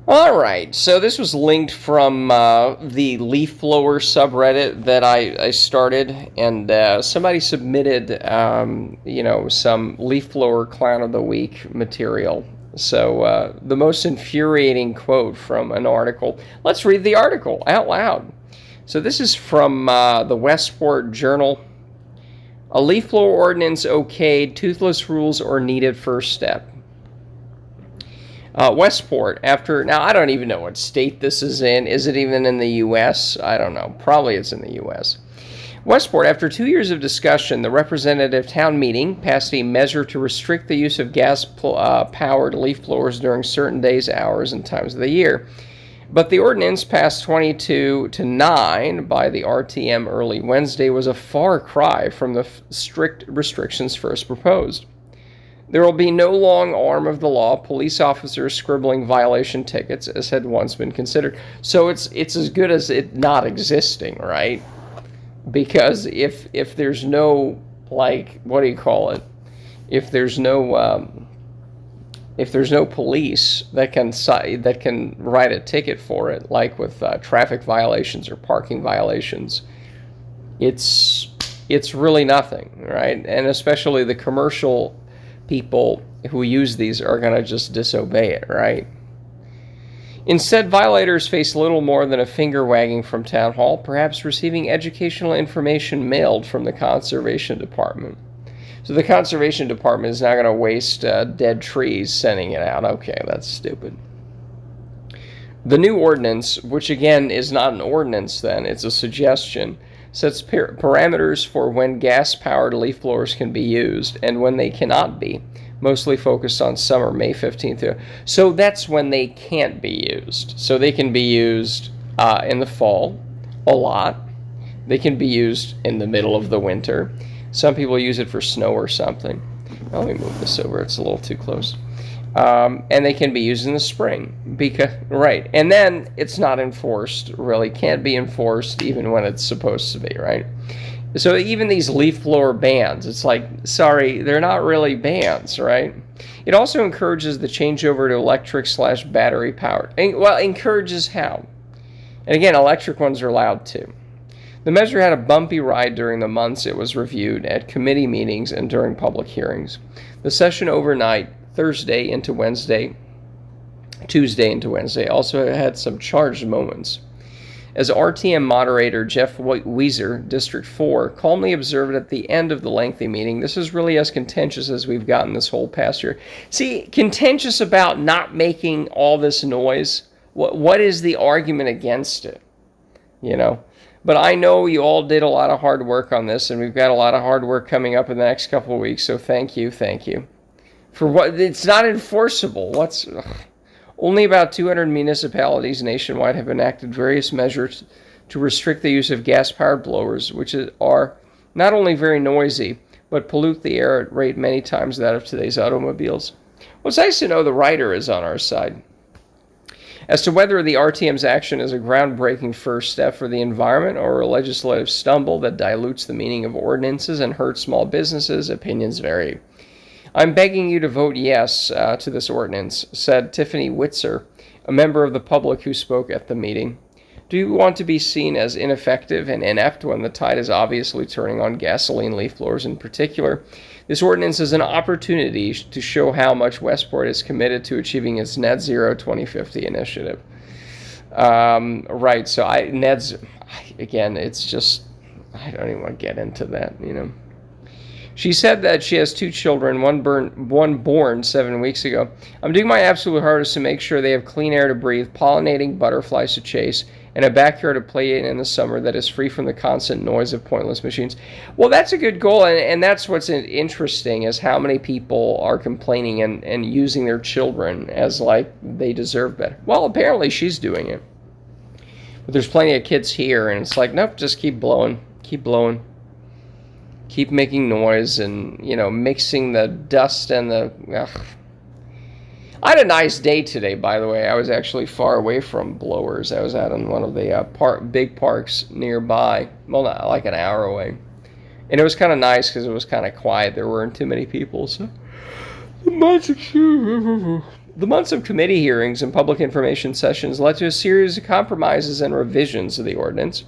All right, so this was linked from the leafblower subreddit that I started, and somebody submitted, some leafblower clown of the week material. So the most infuriating quote from an article. Let's read the article out loud. So this is from the Westport Journal. A leafblower ordinance okayed. Toothless rules are needed first step. Westport, now I don't even know what state this is in. Is it even in the U.S.? I don't know. Probably it's in the U.S. Westport, after 2 years of discussion, the representative town meeting passed a measure to restrict the use of gas-powered leaf blowers during certain days, hours, and times of the year. But the ordinance, passed 22-9 by the RTM early Wednesday, was a far cry from the strict restrictions first proposed. There will be no long arm of the law, police officers scribbling violation tickets, as had once been considered. So it's as good as it not existing, right? Because if there's no, like, what do you call it? If there's no police that can write a ticket for it, like with traffic violations or parking violations, it's really nothing, right? And especially the commercial people who use these are going to just disobey it, right? Instead, violators face little more than a finger wagging from town hall, perhaps receiving educational information mailed from the conservation department. So the conservation department is not going to waste dead trees sending it out. Okay, that's stupid. The new ordinance, which again is not an ordinance then, it's a suggestion, sets parameters for when gas-powered leaf blowers can be used and when they cannot be, mostly focused on summer, May 15th. So that's when they can't be used. So they can be used in the fall a lot. They can be used in the middle of the winter. Some people use it for snow or something. Let me move this over. It's a little too close. And they can be used in the spring, right? And then it's not enforced, really can't be enforced even when it's supposed to be, right? So even these leaf blower bans, it's like, sorry, they're not really bans, right? It also encourages the changeover to electric/battery powered. Well, encourages how? And again, electric ones are allowed too. The measure had a bumpy ride during the months it was reviewed at committee meetings and during public hearings. The session overnight, Tuesday into Wednesday, also had some charged moments. As RTM moderator Jeff Weiser, District 4, calmly observed at the end of the lengthy meeting, this is really as contentious as we've gotten this whole past year. See, contentious about not making all this noise. What is the argument against it? You know? But I know you all did a lot of hard work on this, and we've got a lot of hard work coming up in the next couple of weeks, so thank you. For what? It's not enforceable. Only about 200 municipalities nationwide have enacted various measures to restrict the use of gas-powered blowers, which are not only very noisy, but pollute the air at rate many times that of today's automobiles. Well, it's nice to know the writer is on our side. As to whether the RTM's action is a groundbreaking first step for the environment or a legislative stumble that dilutes the meaning of ordinances and hurts small businesses, opinions vary. I'm begging you to vote yes to this ordinance, said Tiffany Witzer, a member of the public who spoke at the meeting. Do you want to be seen as ineffective and inept when the tide is obviously turning on gasoline leaf blowers in particular? This ordinance is an opportunity to show how much Westport is committed to achieving its Net Zero 2050 initiative. Right, so again, it's just, I don't even want to get into that, you know. She said that she has 2 children, one born 7 weeks ago. I'm doing my absolute hardest to make sure they have clean air to breathe, pollinating butterflies to chase, and a backyard to play in the summer that is free from the constant noise of pointless machines. Well, that's a good goal, and that's what's interesting is how many people are complaining and using their children as like they deserve better. Well, apparently she's doing it. But there's plenty of kids here, and it's like, nope, just keep blowing. Keep making noise and, you know, mixing the dust and the... Ugh. I had a nice day today, by the way. I was actually far away from blowers. I was out in one of the big parks nearby. Well, not like an hour away. And it was kind of nice because it was kind of quiet. There weren't too many people, so... The months of committee hearings and public information sessions led to a series of compromises and revisions of the ordinance.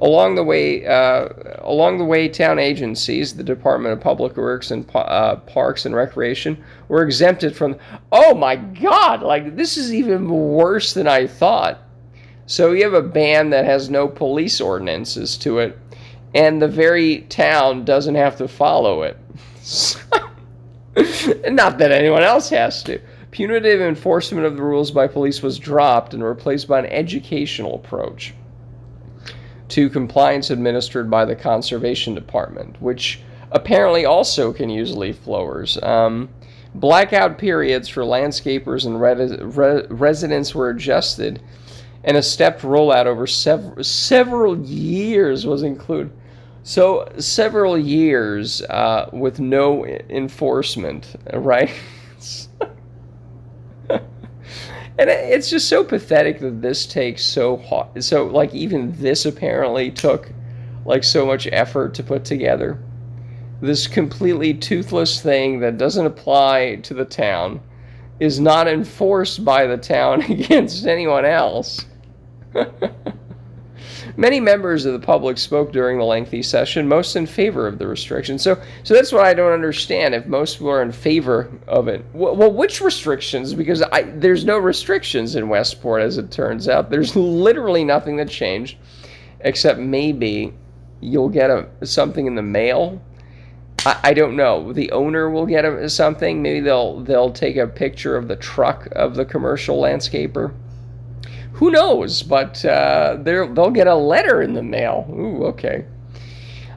Along the way, town agencies, the Department of Public Works and Parks and Recreation, were exempted from. Oh my God! Like, this is even worse than I thought. So you have a ban that has no police ordinances to it, and the very town doesn't have to follow it. Not that anyone else has to. Punitive enforcement of the rules by police was dropped and replaced by an educational approach to compliance administered by the Conservation Department, which apparently also can use leaf blowers. Blackout periods for landscapers and residents were adjusted, and a stepped rollout over several years was included. So several years with no enforcement, right? And it's just so pathetic that this takes so hard. So, like, even this apparently took, like, so much effort to put together. This completely toothless thing that doesn't apply to the town is not enforced by the town against anyone else. Many members of the public spoke during the lengthy session, most in favor of the restriction. So that's what I don't understand, if most people are in favor of it. Well, which restrictions? Because there's no restrictions in Westport, as it turns out. There's literally nothing that changed, except maybe you'll get something in the mail. I don't know. The owner will get something. Maybe they'll take a picture of the truck of the commercial landscaper. Who knows? But they'll get a letter in the mail. Ooh, okay.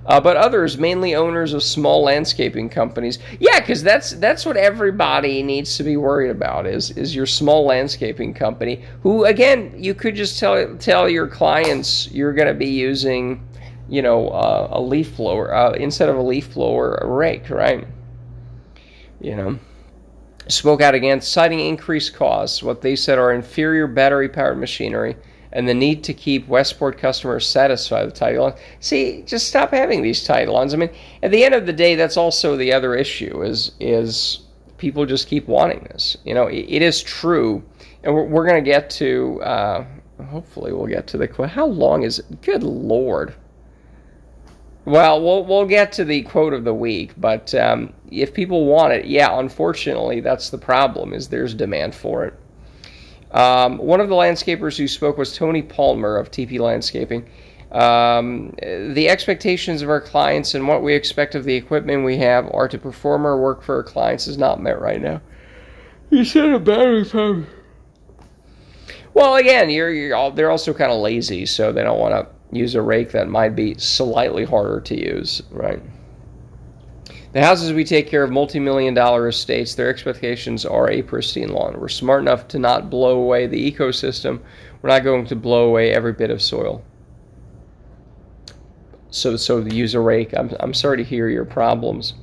But others, mainly owners of small landscaping companies. Yeah, because that's what everybody needs to be worried about is your small landscaping company. Who, again, you could just tell your clients you're going to be using, a leaf blower instead of a leaf blower, a rake, right? Spoke out against, citing increased costs, what they said are inferior battery-powered machinery, and the need to keep Westport customers satisfied with title. See, just stop having these title-ons. I mean, at the end of the day, that's also the other issue, is people just keep wanting this. It is true, and we're going to get to, hopefully we'll get to the, how long is it? Good Lord. Well, we'll get to the quote of the week, but if people want it, yeah, unfortunately, that's the problem, is there's demand for it. One of the landscapers who spoke was Tony Palmer of TP Landscaping. The expectations of our clients and what we expect of the equipment we have are to perform our work for our clients is not met right now. You said a battery power. Well, again, they're also kind of lazy, so they don't want to use a rake that might be slightly harder to use, right? The houses we take care of, multi-million-dollar estates, their expectations are a pristine lawn. We're smart enough to not blow away the ecosystem. We're not going to blow away every bit of soil. So to use a rake, I'm sorry to hear your problems.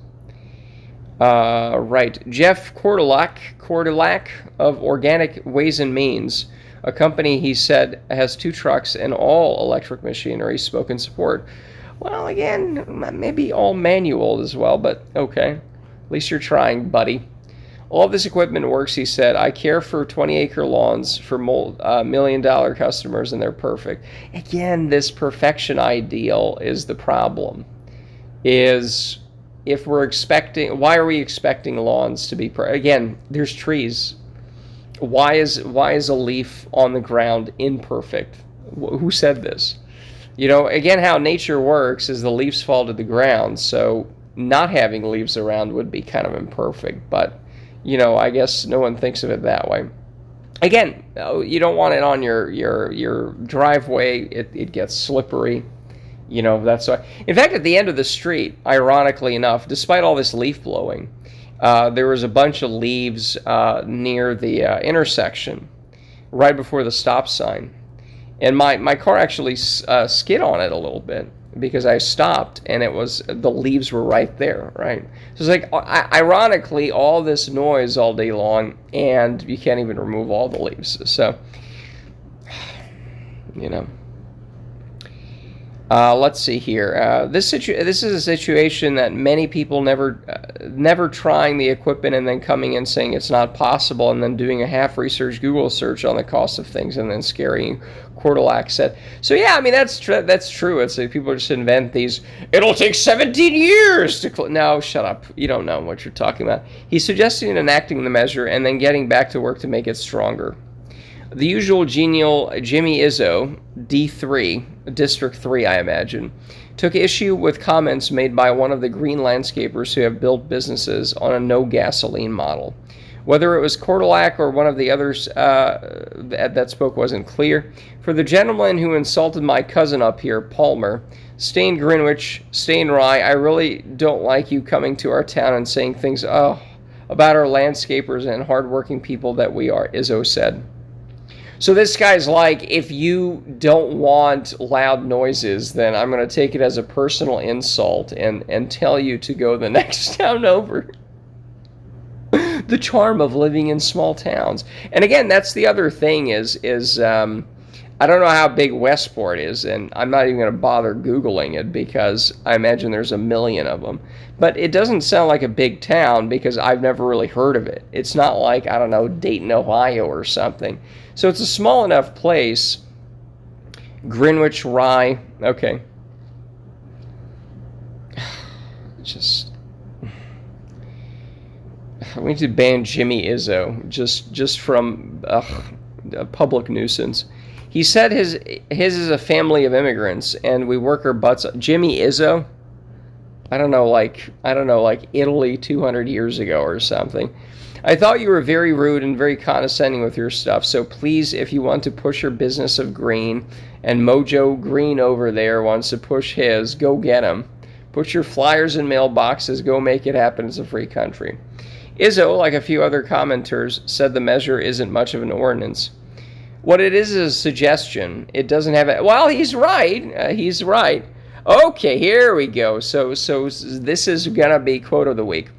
Right. Jeff Cordelac of Organic Ways and Means, a company he said has 2 trucks and all electric machinery, spoke in support. Well, again, maybe all manual as well, but okay. At least you're trying, buddy. All of this equipment works, he said. I care for 20-acre lawns for million-dollar customers, and they're perfect. Again, this perfection ideal is the problem. Is if we're expecting, why are we expecting lawns to be again, there's trees. Why is a leaf on the ground imperfect? Who said this? Again, how nature works is the leaves fall to the ground, so not having leaves around would be kind of imperfect, but, I guess no one thinks of it that way. Again, you don't want it on your driveway. It gets slippery. That's why. In fact, at the end of the street, ironically enough, despite all this leaf blowing, there was a bunch of leaves near the intersection, right before the stop sign. And my car actually skid on it a little bit because I stopped, and the leaves were right there, right? So it's like, ironically, all this noise all day long, and you can't even remove all the leaves. So, Let's see here. This is a situation that many people never trying the equipment and then coming in saying it's not possible, and then doing a half-research Google search on the cost of things and then scaring Cordulac said. So yeah, I mean that's true. It's like people just invent these. It'll take 17 years to. No, shut up. You don't know what you're talking about. He's suggesting enacting the measure and then getting back to work to make it stronger. The usual genial Jimmy Izzo, D3, District 3, I imagine, took issue with comments made by one of the green landscapers who have built businesses on a no-gasoline model. Whether it was Cordulac or one of the others that spoke wasn't clear. For the gentleman who insulted my cousin up here, Palmer, Stain Greenwich, Stain Rye, I really don't like you coming to our town and saying things about our landscapers and hardworking people that we are, Izzo said. So this guy's like, if you don't want loud noises, then I'm going to take it as a personal insult and tell you to go the next town over. The charm of living in small towns. And again, that's the other thing is I don't know how big Westport is, and I'm not even going to bother Googling it because I imagine there's a million of them. But it doesn't sound like a big town because I've never really heard of it. It's not like, I don't know, Dayton, Ohio or something. So it's a small enough place. Greenwich, Rye, okay. Just, we need to ban Jimmy Izzo just from a public nuisance. He said his is a family of immigrants, and we work our butts off. Jimmy Izzo? I don't know, like Italy 200 years ago or something. I thought you were very rude and very condescending with your stuff, so please, if you want to push your business of green, and Mojo Green over there wants to push his, go get him. Put your flyers in mailboxes, go make it happen, it's a free country. Izzo, like a few other commenters, said the measure isn't much of an ordinance. What it is a suggestion. It doesn't have a... Well, he's right. He's right. Okay, here we go. So this is going to be quote of the week.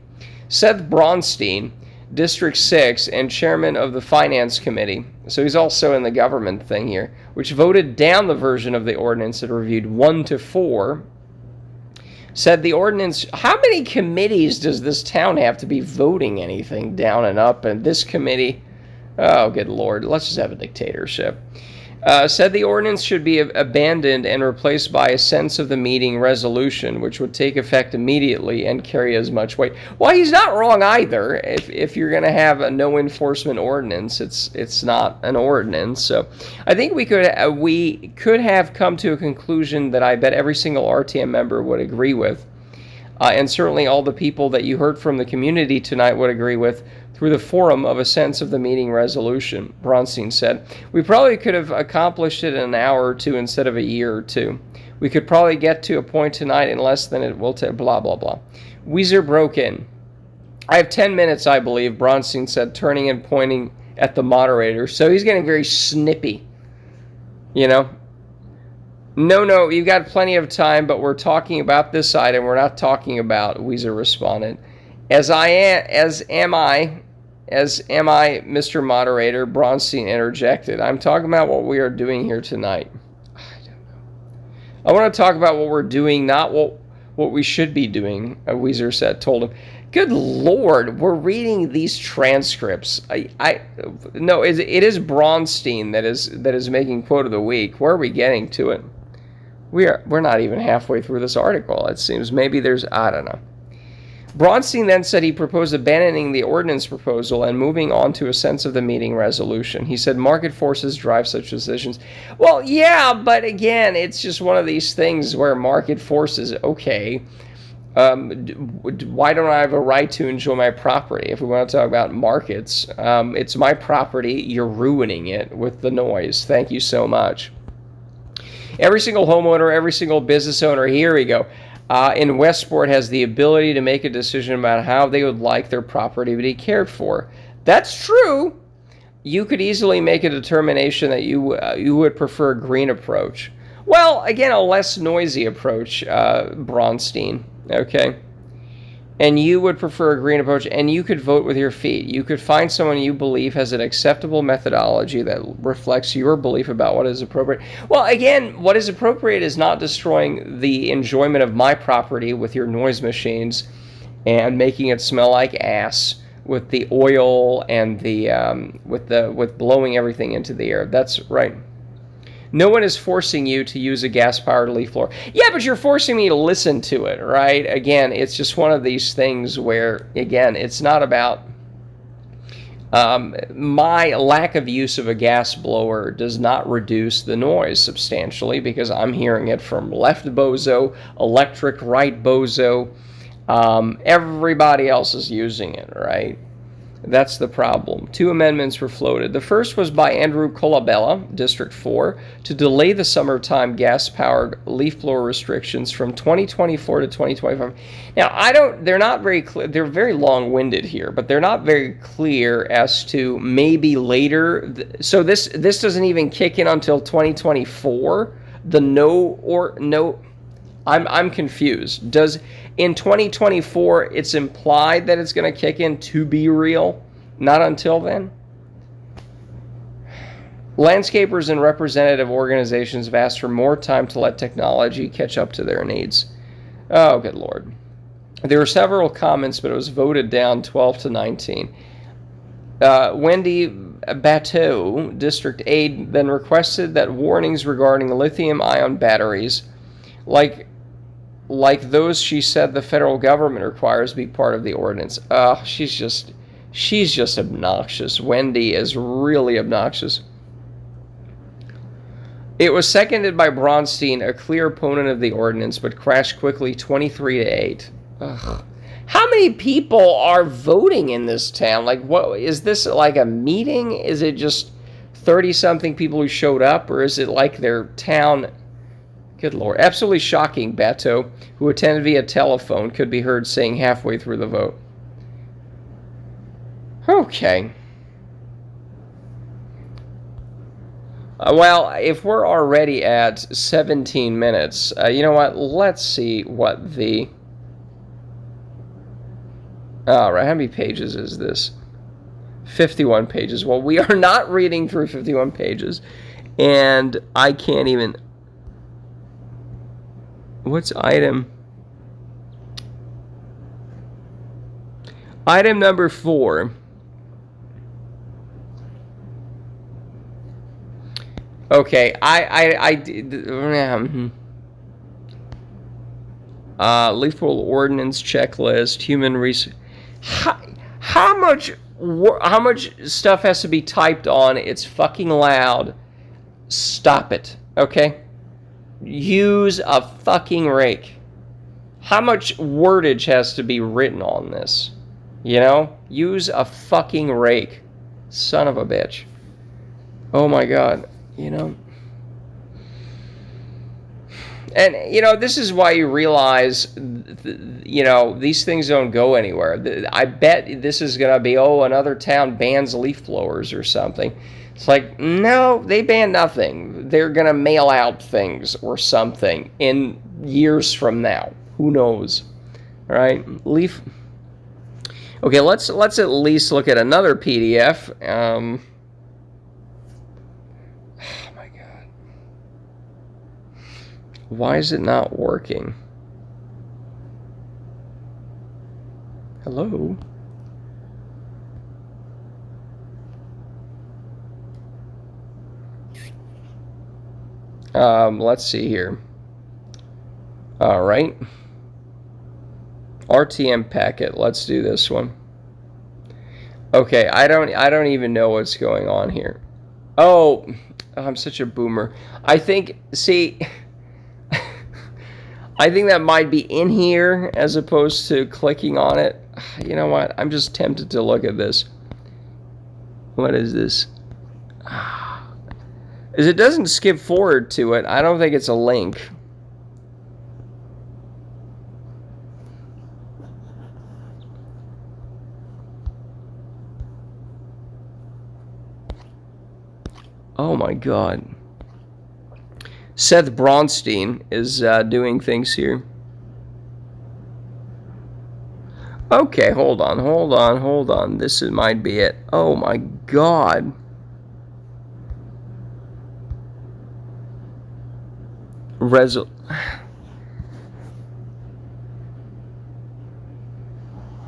Seth Braunstein, District 6 and chairman of the Finance Committee, so he's also in the government thing here, which voted down the version of the ordinance that reviewed 1 to 4, said the ordinance... How many committees does this town have to be voting anything down and up? And this committee... Oh, good Lord. Let's just have a dictatorship. Said the ordinance should be abandoned and replaced by a sense of the meeting resolution, which would take effect immediately and carry as much weight. Well, he's not wrong either. If you're going to have a no enforcement ordinance, it's not an ordinance. So I think we could have come to a conclusion that I bet every single RTM member would agree with. And certainly all the people that you heard from the community tonight would agree with through the forum of a sense of the meeting resolution, Braunstein said. We probably could have accomplished it in an hour or two instead of a year or two. We could probably get to a point tonight in less than it will take, blah, blah, blah. Weezer broke in. I have 10 minutes, I believe, Braunstein said, turning and pointing at the moderator. So he's getting very snippy, you know. No, you've got plenty of time, but we're talking about this item. We're not talking about, Weezer responded. As am I, Mr. Moderator, Braunstein interjected. I'm talking about what we are doing here tonight. I don't know. I want to talk about what we're doing, not what we should be doing, Weezer told him. Good Lord, we're reading these transcripts. No, it is Braunstein that is making quote of the week. Where are we getting to it? We're not even halfway through this article. It seems maybe there's, I don't know. Braunstein then said he proposed abandoning the ordinance proposal and moving on to a sense of the meeting resolution. He said market forces drive such decisions. Well, yeah, but again, it's just one of these things where market forces, okay, why don't I have a right to enjoy my property? If we want to talk about markets, it's my property. You're ruining it with the noise. Thank you so much. Every single homeowner, every single business owner, here we go, in Westport has the ability to make a decision about how they would like their property to be cared for. That's true. You could easily make a determination that you would prefer a green approach. Well, again, a less noisy approach, Braunstein. Okay. And you would prefer a green approach, and you could vote with your feet. You could find someone you believe has an acceptable methodology that reflects your belief about what is appropriate. Well, again, what is appropriate is not destroying the enjoyment of my property with your noise machines and making it smell like ass with the oil and the with blowing everything into the air. That's right. No one is forcing you to use a gas-powered leaf blower. Yeah, but you're forcing me to listen to it, right? Again, it's just one of these things where, again, it's not about my lack of use of a gas blower does not reduce the noise substantially because I'm hearing it from left bozo, electric right bozo. Everybody else is using it, right? That's the problem. 2 amendments were floated. The first was by Andrew Colabella, District 4, to delay the summertime gas-powered leaf blower restrictions from 2024 to 2025. Now, they're not very clear. They're very long-winded here, but they're not very clear as to maybe later. So this doesn't even kick in until 2024. I'm confused. Does in 2024 it's implied that it's going to kick in to be real? Not until then? Landscapers and representative organizations have asked for more time to let technology catch up to their needs. Oh, good Lord. There were several comments, but it was voted down 12 to 19. Wendy Bateau, District 8, then requested that warnings regarding lithium-ion batteries, like those she said the federal government requires, be part of the ordinance. She's just obnoxious. Wendy is really obnoxious. It was seconded by Braunstein, a clear opponent of the ordinance, but crashed quickly 23 to 8. Ugh. How many people are voting in this town? Like, what is this, like a meeting? Is it just 30-something people who showed up, or is it like their town? Good Lord. Absolutely shocking, Beto, who attended via telephone, could be heard saying halfway through the vote. Okay. Well, if we're already at 17 minutes, you know what? Let's see what the... All right, how many pages is this? 51 pages. Well, we are not reading through 51 pages, and I can't even... What's item? Item number 4. Okay, lethal ordinance checklist, human resource. How much stuff has to be typed on? It's fucking loud. Stop it, okay? Use a fucking rake. How much wordage has to be written on this? You know? Use a fucking rake. Son of a bitch. Oh my God. You know? And, you know, this is why you realize, you know, these things don't go anywhere. I bet this is going to be, another town bans leaf blowers or something. It's like, no, they ban nothing. They're going to mail out things or something in years from now. Who knows? All right, leaf. Okay, let's at least look at another PDF. Oh my God. Why is it not working? Hello? Let's see here. All right. RTM packet. Let's do this one. Okay, I don't even know what's going on here. Oh, I'm such a boomer. I think, see, I think that might be in here as opposed to clicking on it. You know what? I'm just tempted to look at this. What is this? Is it doesn't skip forward to it. I don't think it's a link. Oh my God. Seth Braunstein is doing things here. Okay, hold on. Might be it. Oh my God.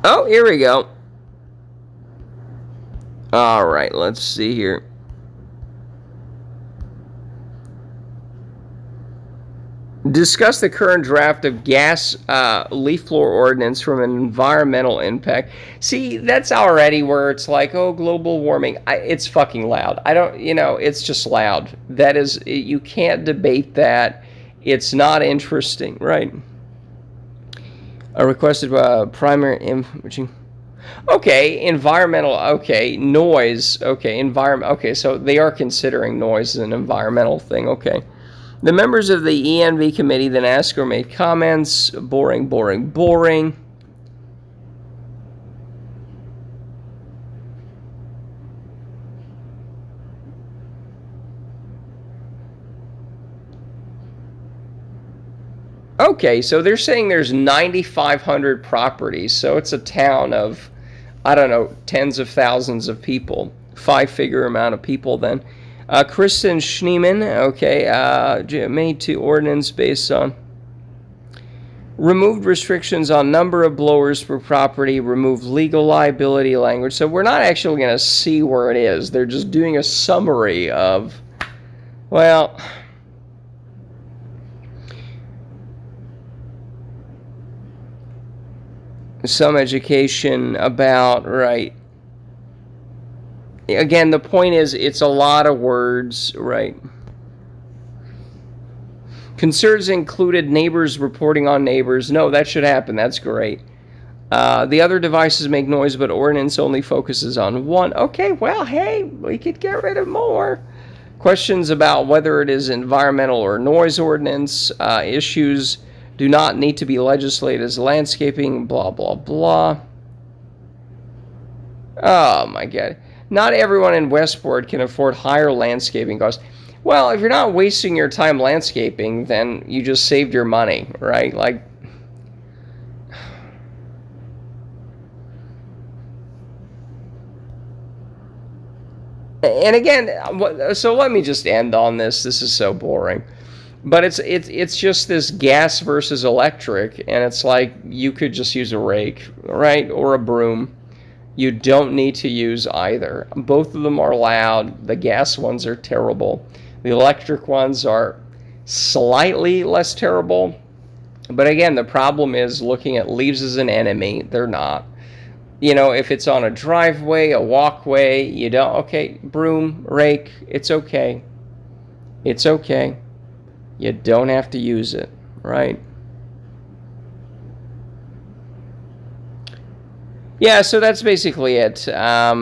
Oh, here we go. All right, let's see here. Discuss the current draft of GaS leafblower ordinance from an environmental impact. See, that's already where it's like, oh, global warming. It's fucking loud. It's just loud. That is, you can't debate that. It's not interesting, right? A requested primary imaging. Okay, environmental. Okay, noise. Okay, environment. Okay, so they are considering noise as an environmental thing. Okay. The members of the ENV committee then asked or made comments. Boring. Okay, so they're saying there's 9,500 properties, so it's a town of, I don't know, tens of thousands of people. 5-figure amount of people then. Kristen Schneeman, okay, made to ordinance based on removed restrictions on number of blowers per property, removed legal liability language. So we're not actually going to see where it is. They're just doing a summary of, well, some education about, right. Again, the point is, it's a lot of words, right? Concerns included neighbors reporting on neighbors. No, that should happen. That's great. The other devices make noise, but ordinance only focuses on one. Okay, well, hey, we could get rid of more. Questions about whether it is environmental or noise ordinance. Issues do not need to be legislated as landscaping, blah, blah, blah. Oh, my God. Not everyone in Westport can afford higher landscaping costs. Well, if you're not wasting your time landscaping, then you just saved your money, right? Like, and again, so let me just end on this. This is so boring. But it's just this gas versus electric, and it's like you could just use a rake, right? Or a broom. You don't need to use either. Both of them are loud. The gas ones are terrible. The electric ones are slightly less terrible. But again, the problem is looking at leaves as an enemy. They're not. If it's on a driveway, a walkway, you don't, okay, broom, rake, it's okay. It's okay. You don't have to use it, right? Yeah, so that's basically it. Oh,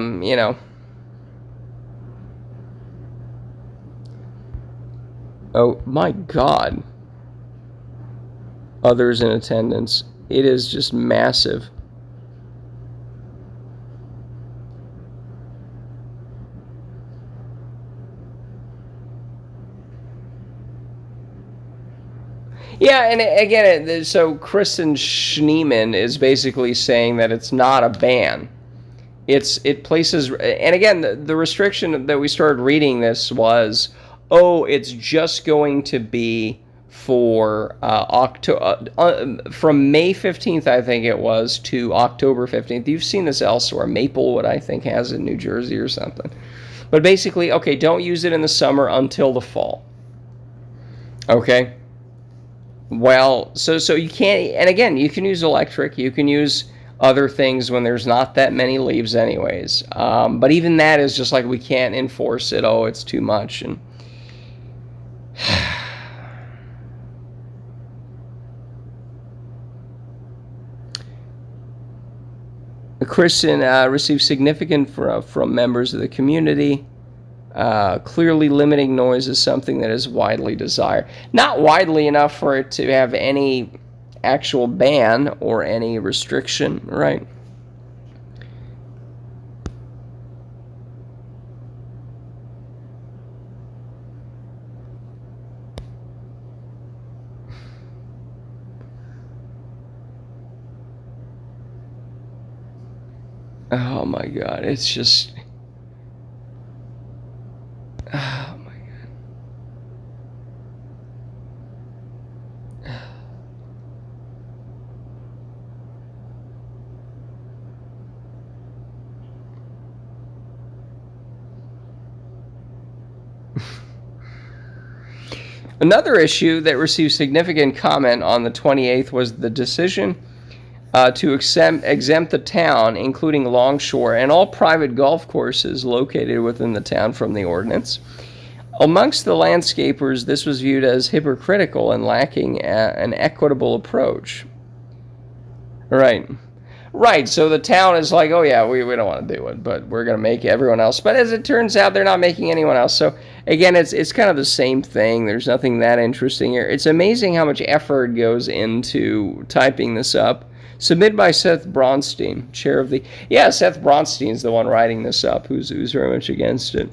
my God. Others in attendance. It is just massive. Yeah, and again, so Kristen Schneeman is basically saying that it's not a ban. It places, and again, the restriction that we started reading this was, oh, it's just going to be for from May 15th, I think it was, to October 15th. You've seen this elsewhere. Maplewood, I think, has it in New Jersey or something. But basically, okay, don't use it in the summer until the fall. Okay? Well, so you can't, and again, you can use electric, you can use other things when there's not that many leaves anyways. But even that is just like, we can't enforce it. Oh, it's too much. And Kristen received significant from members of the community. Clearly limiting noise is something that is widely desired. Not widely enough for it to have any actual ban or any restriction, right? Oh my God, it's just, oh my God. Another issue that received significant comment on the 28th was the decision to exempt the town, including Longshore and all private golf courses located within the town, from the ordinance. Amongst the landscapers, this was viewed as hypocritical and lacking an equitable approach. Right. Right, so the town is like, oh yeah, we don't want to do it, but we're going to make everyone else. But as it turns out, they're not making anyone else. So again, it's kind of the same thing. There's nothing that interesting here. It's amazing how much effort goes into typing this up. Submitted by Seth Braunstein, chair of the... Yeah, Seth Braunstein's the one writing this up, who's very much against it.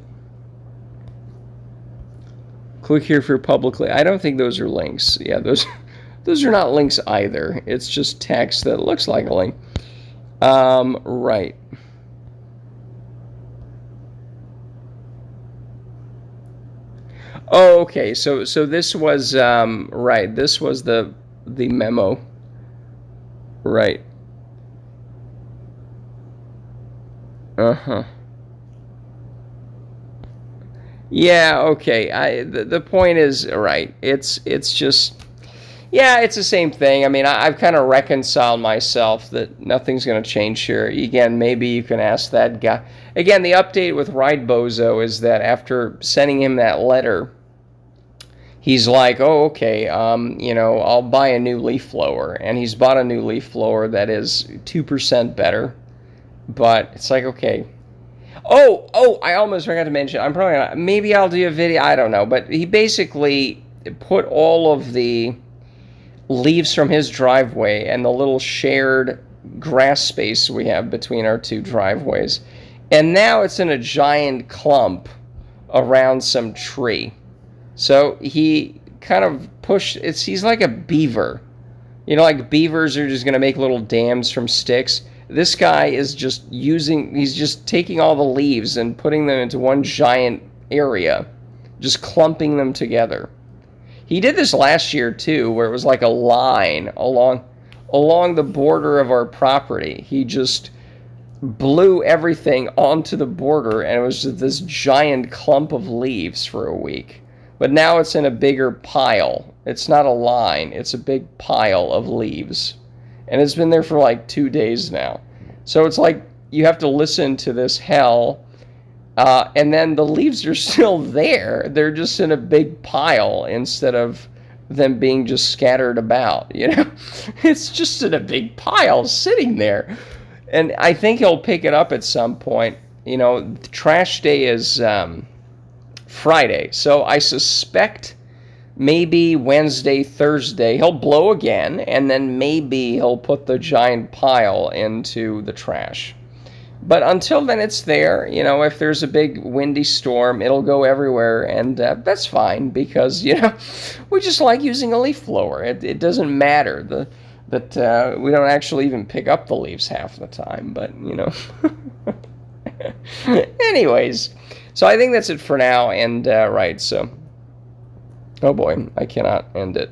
Click here for publicly. I don't think those are links. Yeah, those are not links either. It's just text that looks like a link. Right. Oh, okay. So this was right. This was the memo. Right. Uh-huh. Yeah, okay. The point is, right. It's just, yeah, it's the same thing. I mean, I've kind of reconciled myself that nothing's going to change here. Again, maybe you can ask that guy. Again, the update with Right Bozo is that after sending him that letter, he's like, oh, okay, you know, I'll buy a new leaf blower. And he's bought a new leaf blower that is 2% better. But it's like, okay. Oh, I almost forgot to mention, I'm probably not, maybe I'll do a video, I don't know. But he basically put all of the leaves from his driveway and the little shared grass space we have between our two driveways. And now it's in a giant clump around some tree. So he kind of pushed, he's like a beaver. You know, like beavers are just going to make little dams from sticks. This guy is just he's just taking all the leaves and putting them into one giant area, just clumping them together. He did this last year too, where it was like a line along the border of our property. He just blew everything onto the border, and it was just this giant clump of leaves for a week. But now it's in a bigger pile. It's not a line, it's a big pile of leaves. And it's been there for like 2 days now. So it's like you have to listen to this hell, and then the leaves are still there. They're just in a big pile instead of them being just scattered about, you know? It's just in a big pile sitting there. And I think he'll pick it up at some point. You know, trash day is Friday. So I suspect maybe Wednesday, Thursday, he'll blow again, and then maybe he'll put the giant pile into the trash. But until then, it's there. You know, if there's a big windy storm, it'll go everywhere, and that's fine, because, you know, we just like using a leaf blower. It doesn't matter that we don't actually even pick up the leaves half the time, but, you know. Anyways, so I think that's it for now, and right, so... Oh boy, I cannot end it.